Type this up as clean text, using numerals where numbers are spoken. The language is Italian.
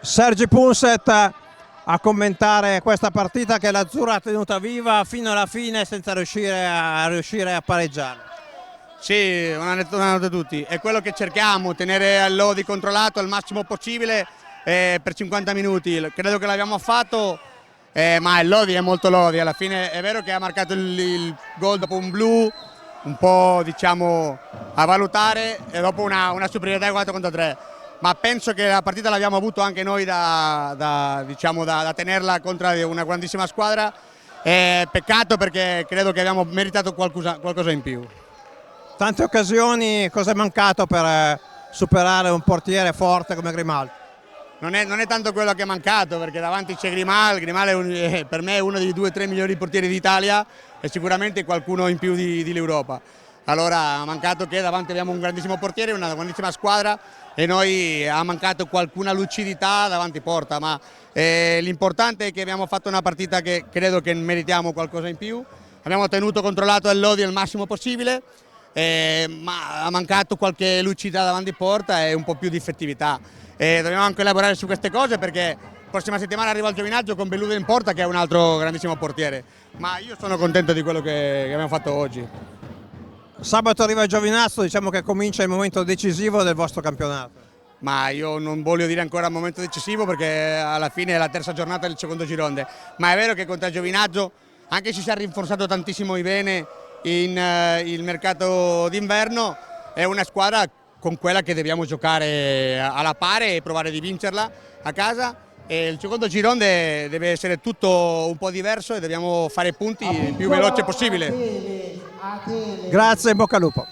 Sergi Punset a commentare questa partita che l'Azzurra ha tenuta viva fino alla fine senza riuscire a pareggiare. Sì, una nota tutti, è quello che cerchiamo, tenere il Lodi controllato al massimo possibile per 50 minuti, credo che l'abbiamo fatto, ma il Lodi è molto Lodi, alla fine è vero che ha marcato il gol dopo un blu, un po' diciamo a valutare e dopo una superiorità 4 contro 3, ma penso che la partita l'abbiamo avuto anche noi da tenerla contro una grandissima squadra, peccato perché credo che abbiamo meritato qualcosa in più. Tante occasioni, cosa è mancato per superare un portiere forte come Grimaldi? Non è tanto quello che è mancato, perché davanti c'è Grimaldi è per me è uno dei 2 o 3 migliori portieri d'Italia e sicuramente qualcuno in più dell'Europa. Allora ha mancato che davanti abbiamo un grandissimo portiere, una grandissima squadra e noi ha mancato qualcuna lucidità davanti porta, ma l'importante è che abbiamo fatto una partita che credo che meritiamo qualcosa in più, abbiamo tenuto controllato il Lodi al massimo possibile, ma ha mancato qualche lucidità davanti porta e un po' più di effettività. Dobbiamo anche lavorare su queste cose perché prossima settimana arriva il Giovinazzo con Belludo in porta che è un altro grandissimo portiere, ma io sono contento di quello che abbiamo fatto oggi. Sabato arriva il Giovinazzo, diciamo che comincia il momento decisivo del vostro campionato. Ma io non voglio dire ancora il momento decisivo perché alla fine è la terza giornata del secondo girone, ma è vero che contro il Giovinazzo, anche se si è rinforzato tantissimo bene il mercato d'inverno, è una squadra con quella che dobbiamo giocare alla pari e provare di vincerla a casa, e il secondo girone deve essere tutto un po' diverso e dobbiamo fare punti il più veloce possibile. Grazie, in bocca al lupo.